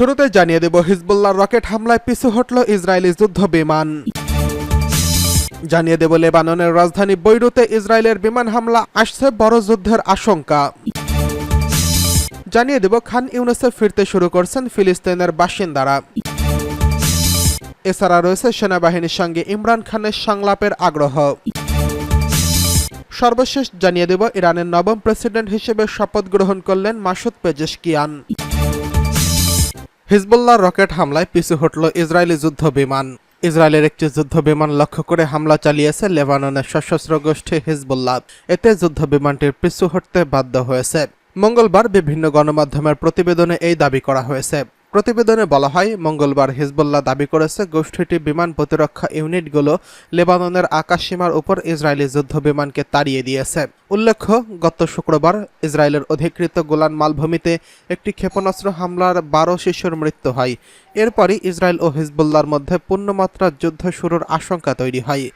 শুরুতে জানিয়ে দেব হিজবুল্লাহর রকেট হামলায় পিছু হটল ইসরায়েলি যুদ্ধ বিমান। জানিয়ে দেব লেবাননের রাজধানী বৈরুতে ইসরায়েলের বিমান হামলা, আসছে বড় যুদ্ধের আশঙ্কা। জানিয়ে দেব খান ইউনুসে ফিরতে শুরু করছেন ফিলিস্তিনের বাসিন্দারা। এছাড়া রয়েছে সেনাবাহিনীর সঙ্গে ইমরান খানের সংলাপের আগ্রহ। সর্বশেষ জানিয়ে দেব ইরানের নবম প্রেসিডেন্ট হিসেবে শপথ গ্রহণ করলেন মাসুদ পেজেশকিয়ান। হিজবুল্লাহর রকেট হামলায় পিছু হটল ইসরায়েলি যুদ্ধ বিমান। ইসরায়েলের একটি যুদ্ধ বিমান লক্ষ্য করে হামলা চালিয়েছে লেবাননের সশস্ত্র গোষ্ঠী হিজবুল্লাহ। এতে যুদ্ধ বিমানটির পিছু হটতে বাধ্য হয়েছে। মঙ্গলবার বিভিন্ন গণমাধ্যমের প্রতিবেদনে এই দাবি করা হয়েছে। প্রতিবেদনে বলা হয়, মঙ্গলবার হিজবুল্লাহ দাবি করেছে গোষ্ঠীটি বিমান প্রতিরক্ষা ইউনিটগুলো লেবাননের আকাশসীমার উপর ইসরায়েলি যুদ্ধ বিমানকে তাড়িয়ে দিয়েছে। উল্লেখ্য, গত শুক্রবার ইসরায়েলের অধিকৃত গোলান মালভূমিতে একটি ক্ষেপণাস্ত্র হামলার 12 শিশুর মৃত্যু হয়। এরপরই ইসরায়েল ও হিজবুল্লাহর মধ্যে পূর্ণমাত্রার যুদ্ধ শুরুর আশঙ্কা তৈরি হয়।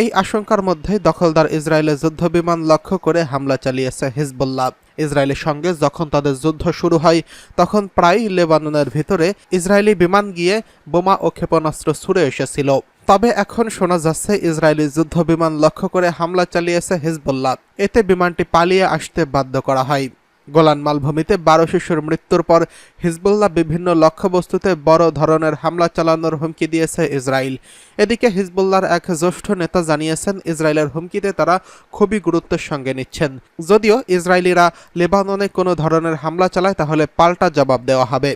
এই আশঙ্কার মধ্যেই দখলদার ইসরায়েলের যুদ্ধবিমান লক্ষ্য করে হামলা চালিয়েছে হিজবুল্লাহ। ইসরায়েলের সঙ্গে যখন তাদের যুদ্ধ শুরু হয়, তখন প্রায় লেবাননের ভিতরে ইসরায়েলি বিমান গিয়ে বোমা ও ক্ষেপণাস্ত্র ছুড়ে এসেছিল। তবে এখন শোনা যাচ্ছে ইসরায়েলি যুদ্ধ বিমান লক্ষ্য করে হামলা চালিয়েছে হিজবুল্লাহ। এতে বিমানটি পালিয়ে আসতে বাধ্য করা হয়। গোলান মালভূমিতে 12 শিশুর মৃত্যুর পর হিজবুল্লাহ বিভিন্ন লক্ষ্যবস্তুতে বড় ধরনের হামলা চালানোর হুমকি দিয়েছে ইসরায়েল। এদিকে হিজবুল্লাহর এক জ্যেষ্ঠ নেতা জানিয়েছেন, ইসরায়েলের হুমকিতে তারা খুবই গুরুত্বের সঙ্গে নিচ্ছেন। যদিও ইসরায়েলিরা লেবাননে কোনো ধরনের হামলা চালায় তাহলে পাল্টা জবাব দেওয়া হবে।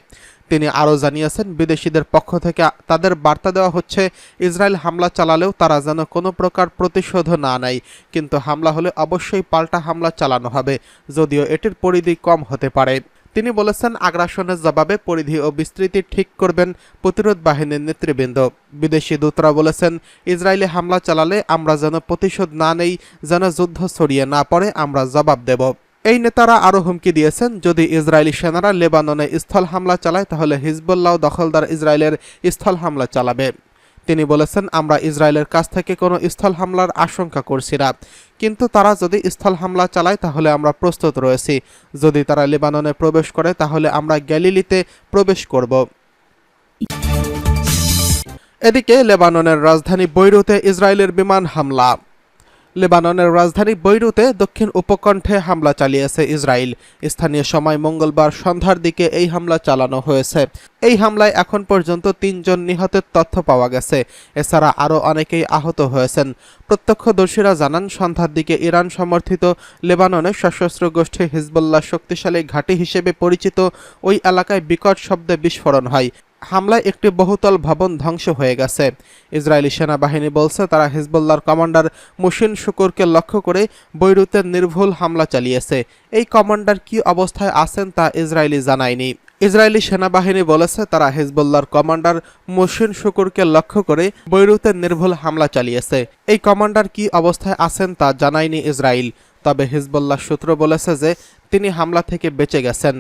তিনি আরও জানিয়েছেন, বিদেশিদের পক্ষ থেকে তাদের বার্তা দেওয়া হচ্ছে, ইসরায়েল হামলা চালালেও তারা যেন কোনো প্রকার প্রতিশোধ না নেয়, কিন্তু হামলা হলে অবশ্যই পাল্টা হামলা চালানো হবে, যদিও এটির পরিধি কম হতে পারে। তিনি বলেছেন, আগ্রাসনের জবাবে পরিধি ও বিস্তৃতি ঠিক করবেন প্রতিরোধ বাহিনীর নেতৃবৃন্দ। বিদেশি দূতরা বলেছেন, ইসরায়েলি হামলা চালালে আমরা যেন প্রতিশোধ না নেই, যেন যুদ্ধ ছড়িয়ে না পড়ে, আমরা জবাব দেব। এই নেতারা আরও হুমকি দিয়েছেন, যদি ইসরায়েলি সেনারা লেবাননে স্থল হামলা চালায় তাহলে হিজবুল্লাহ দখলদার ইসরায়েলের স্থল হামলা চালাবে। তিনি বলেছেন, আমরা ইসরায়েলের কাছ থেকে কোনো স্থল হামলার আশঙ্কা করছি না, কিন্তু তারা যদি স্থল হামলা চালায় তাহলে আমরা প্রস্তুত রয়েছি। যদি তারা লেবাননে প্রবেশ করে তাহলে আমরা গ্যালিলিতে প্রবেশ করব। এদিকে লেবাননের রাজধানী বৈরুতে ইসরায়েলের বিমান হামলা। লেবাননের রাজধানী বৈরুতে দক্ষিণ উপকণ্ঠে হামলা চালিয়েছে ইসরায়েল। স্থানীয় সময় মঙ্গলবার সন্ধ্যার দিকে এই হামলা চালানো হয়েছে। এই হামলায় এখন পর্যন্ত 3 জন নিহতের তথ্য পাওয়া গেছে। এছাড়া আরও অনেকেই আহত হয়েছেন। প্রত্যক্ষদর্শীরা জানান, সন্ধ্যার দিকে ইরান সমর্থিত লেবাননের সশস্ত্র গোষ্ঠী হিজবুল্লাহ শক্তিশালী ঘাঁটি হিসেবে পরিচিত ওই এলাকায় বিকট শব্দে বিস্ফোরণ হয়। হামলায় একটি বহুতল ভবন ধ্বংস হয়ে গেছে। ইসরায়েলি সেনাবাহিনী বলছে, তারা হিজবুল্লাহর কমান্ডার মুশিন শুকুরকে লক্ষ্য করে বৈরুতে নির্ভুল হামলা চালিয়েছে। এই কমান্ডার কি অবস্থায় আছেন তা ইসরায়েলি জানায়নি। ইসরায়েলি সেনাবাহিনী বলেছে, তারা হিজবুল্লাহর কমান্ডার মুশিন শুকুরকে লক্ষ্য করে বৈরুতে নির্ভুল হামলা চালিয়েছে। এই কমান্ডার কি অবস্থায় আছেন তা জানায়নি ইসরায়েল। তবে হিজবুল্লাহ সূত্র বলেছে যে তিনি হামলা থেকে বেঁচে গেছেন।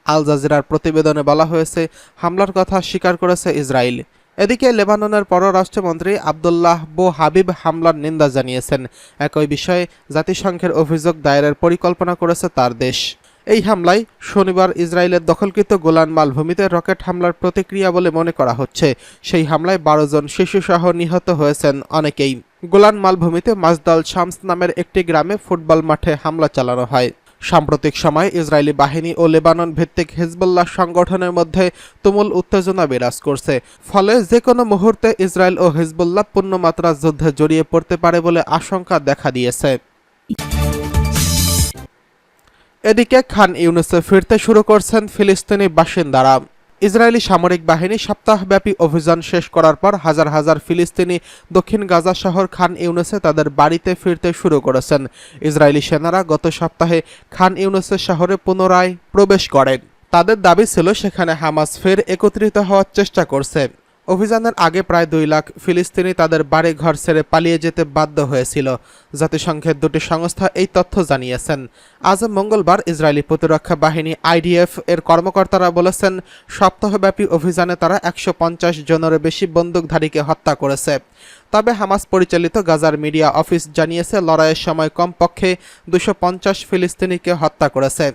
আল জাজিরার প্রতিবেদনে বলা হয়েছে, হামলার কথা স্বীকার করেছে ইসরায়েল। এদিকে লেবাননের পররাষ্ট্রমন্ত্রী আবদুল্লাহ বো হাবিব হামলার নিন্দা জানিয়েছেন। একই বিষয়ে জাতিসংঘের অভিযোগ দায়েরের পরিকল্পনা করেছে তার দেশ। এই হামলায় শনিবার ইসরায়েলের দখলকৃত গোলান মালভূমিতে রকেট হামলার প্রতিক্রিয়া বলে মনে করা হচ্ছে। সেই হামলায় 12 জন শিশুসহ নিহত হয়েছেন অনেকেই। গোলান মালভূমিতে মাজদাল শামস নামের একটি গ্রামে ফুটবল মাঠে হামলা চালানো হয়। সাম্প্রতিক সময়ে ইসরায়েলি বাহিনী ও লেবানন ভিত্তিক হিজবুল্লাহ সংগঠনের মধ্যে তুমুল উত্তেজনা বিরাজ করছে। ফলে যে কোনো মুহূর্তে ইসরায়েল ও হিজবুল্লাহ পূর্ণমাত্রার যুদ্ধে জড়িয়ে পড়তে পারে বলে আশঙ্কা দেখা দিয়েছে। এদিকে খান ইউনুসে ফিরতে শুরু করছেন ফিলিস্তিনি বাসিন্দারা। ইসরায়েলি সামরিক বাহিনী সপ্তাহব্যাপী অভিযান শেষ করার পর হাজার হাজার ফিলিস্তিনি দক্ষিণ গাজা শহর খান ইউনুসে তাদের বাড়িতে ফিরতে শুরু করেছেন। ইসরায়েলি সেনারা গত সপ্তাহে খান ইউনুসের শহরে পুনরায় প্রবেশ করেন। তাদের দাবি ছিল, সেখানে হামাস ফের একত্রিত হওয়ার চেষ্টা করছে। অভিযানের আগে প্রায় 2 লাখ ফিলিস্তিনি তাদের বাড়ি ঘর ছেড়ে পালিয়ে যেতে বাধ্য হয়েছিল। জাতিসংঘের 2টি সংস্থা এই তথ্য জানিয়েছেন। আজ মঙ্গলবার ইসরায়েলি প্রতিরক্ষা বাহিনী IDF এর কর্মকর্তারা বলেছেন, সপ্তাহব্যাপী অভিযানে তারা 150 জনের বেশি বন্দুকধারীকে হত্যা করেছে। তবে হামাস পরিচালিত গাজার মিডিয়া অফিস জানিয়েছে, লড়াইয়ের সময় কমপক্ষে 250 ফিলিস্তিনিকে হত্যা করেছে।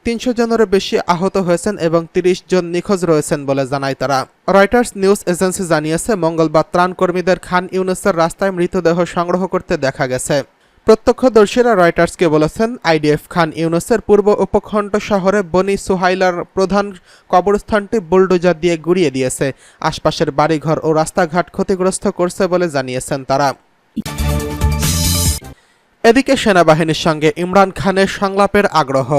300 জনেরও বেশি আহত হয়েছেন এবং 30 জন নিখোঁজ রয়েছেন বলে জানায় তারা। রয়টার্স নিউজ এজেন্সি জানিয়েছে, মঙ্গলবার ত্রাণকর্মীদের খান ইউনুসের রাস্তায় মৃতদেহ সংগ্রহ করতে দেখা গেছে। প্রত্যক্ষদর্শীরা রয়টার্সকে বলেছেন, আইডিএফ খান ইউনুসের পূর্ব উপখণ্ড শহরে বনি সুহাইলার প্রধান কবরস্থানটি বুলডোজার দিয়ে গুড়িয়ে দিয়েছে। আশপাশের বাড়িঘর ও রাস্তাঘাট ক্ষতিগ্রস্ত করছে বলে জানিয়েছেন তারা। এদিকে সেনাবাহিনীর সঙ্গে ইমরান খানের সংলাপের আগ্রহ।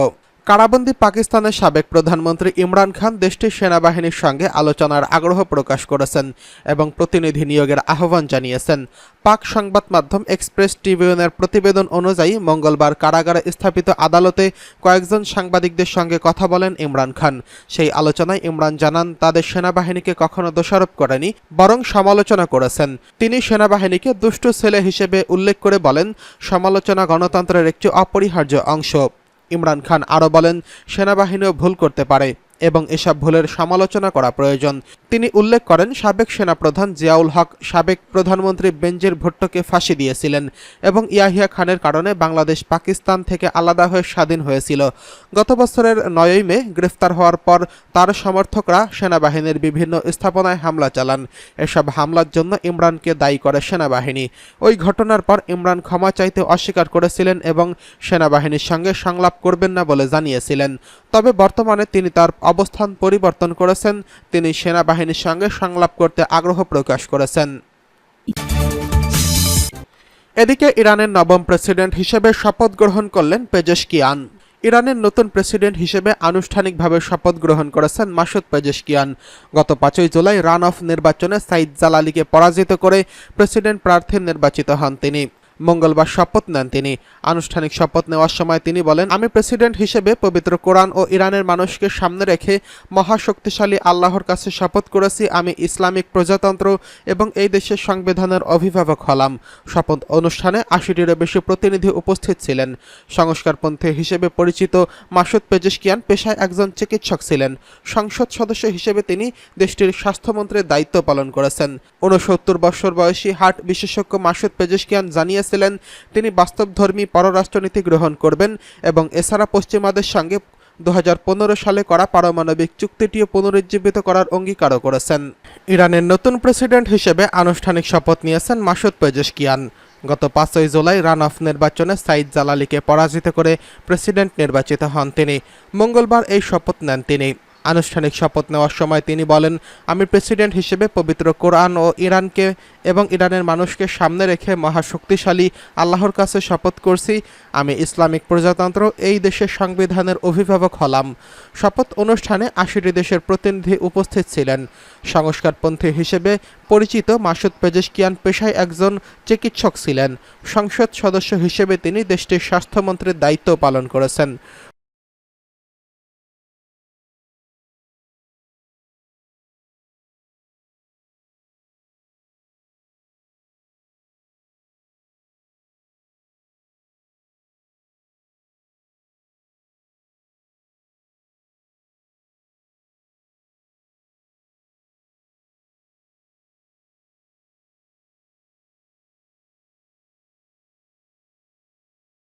কারাবন্দী পাকিস্তানের সাবেক প্রধানমন্ত্রী ইমরান খান দেশটির সেনাবাহিনীর সঙ্গে আলোচনার আগ্রহ প্রকাশ করেছেন এবং প্রতিনিধি নিয়োগের আহ্বান জানিয়েছেন। পাক সংবাদ মাধ্যম এক্সপ্রেস ট্রিবিউনের প্রতিবেদন অনুযায়ী মঙ্গলবার কারাগারে স্থাপিত আদালতে কয়েকজন সাংবাদিকদের সঙ্গে কথা বলেন ইমরান খান। সেই আলোচনায় ইমরান জানান, তাদের সেনাবাহিনীকে কখনো দোষারোপ করেনি, বরং সমালোচনা করেছেন। তিনি সেনাবাহিনীকে দুষ্টু ছেলে হিসেবে উল্লেখ করে বলেন, সমালোচনা গণতন্ত্রের একটি অপরিহার্য অংশ। ইমরান খান আরও বলেন, সেনাবাহিনীও ভুল করতে পারে এবং এসব ভুলের সমালোচনা করা প্রয়োজন। তিনি উল্লেখ করেন, সাবেক সেনাপ্রধান জিয়াউল হক সাবেক প্রধানমন্ত্রী বেনজির ভুট্টোকে ফাঁসি দিয়েছিলেন এবং ইয়াহিয়া খানের কারণে বাংলাদেশ পাকিস্তান থেকে আলাদা হয়ে স্বাধীন হয়েছিল। গত বছরের 9ই মে গ্রেফতার হওয়ার পর তার সমর্থকরা সেনাবাহিনীর বিভিন্ন স্থাপনায় হামলা চালান। এসব হামলার জন্য ইমরানকে দায়ী করে সেনাবাহিনী। ওই ঘটনার পর ইমরান ক্ষমা চাইতে অস্বীকার করেছিলেন এবং সেনাবাহিনীর সঙ্গে সংলাপ করবেন না বলে জানিয়েছিলেন। তবে বর্তমানে তিনি তার অবস্থান পরিবর্তন করেছেন। তিনি সেনাবাহিনীর সঙ্গে সংলাপ করতে আগ্রহ প্রকাশ করেছেন। এদিকে ইরানের নবম প্রেসিডেন্ট হিসেবে শপথ গ্রহণ করলেন পেজেশকিয়ান। ইরানের নতুন প্রেসিডেন্ট হিসেবে আনুষ্ঠানিকভাবে শপথ গ্রহণ করেছেন মাসুদ পেজেশকিয়ান। গত 5ই জুলাই রান অফ নির্বাচনে সাইদ জালালিকে পরাজিত করে প্রেসিডেন্ট প্রার্থী নির্বাচিত হন তিনি। মঙ্গলবার শপথ নেন তিনি। আনুষ্ঠানিক শপথ নেওয়ার সময় তিনি বলেন, আমি প্রেসিডেন্ট হিসেবে পবিত্র কোরআন ও ইরানের মানুষকে সামনে রেখে মহাশক্তিশালী আল্লাহর কাছে শপথ করেছি, আমি ইসলামিক প্রজাতন্ত্র এবং এই দেশের সংবিধানের অভিভাবক হলাম। শপথ অনুষ্ঠানে 80টিরও বেশি প্রতিনিধি উপস্থিত ছিলেন। সংস্কারপন্থী হিসেবে পরিচিত মাসুদ পেজেশকিয়ান পেশায় একজন চিকিৎসক ছিলেন। সংসদ সদস্য হিসেবে তিনি দেশটির স্বাস্থ্যমন্ত্রীর দায়িত্ব পালন করেছেন। 69 বছর বয়সী হার্ট বিশেষজ্ঞ মাসুদ পেজেশকিয়ান জানিয়েছেন, তিনি বাস্তবধর্মী পররাষ্ট্রনীতি গ্রহণ করবেন এবং এছাড়া পশ্চিমাদের সঙ্গে 2015 সালে করা পারমাণবিক চুক্তিটিও পুনরুজ্জীবিত করার অঙ্গীকারও করেছেন। ইরানের নতুন প্রেসিডেন্ট হিসেবে আনুষ্ঠানিক শপথ নিয়েছেন মাসুদ পেজেশকিয়ান। গত 5ই জুলাই রান অফ নির্বাচনে সাইদ জালালিকে পরাজিত করে প্রেসিডেন্ট নির্বাচিত হন তিনি। মঙ্গলবার এই শপথ নেন তিনি। আনুষ্ঠানিক শপথ নেওয়ার সময় তিনি বলেন, আমি প্রেসিডেন্ট হিসেবে পবিত্র কোরআন ও ইরানকে এবং ইরানের মানুষকে সামনে রেখে মহাশক্তিশালী আল্লাহর কাছে শপথ করছি, আমি ইসলামিক প্রজাতন্ত্র এই দেশের সংবিধানের অভিভাবক হলাম। শপথ অনুষ্ঠানে 80টি দেশের প্রতিনিধি উপস্থিত ছিলেন। সংস্কারপন্থী হিসেবে পরিচিত মাসুদ পেজেশকিয়ান পেশায় একজন চিকিৎসক ছিলেন। সংসদ সদস্য হিসেবে তিনি দেশটির স্বাস্থ্যমন্ত্রীর দায়িত্ব পালন করেছেন।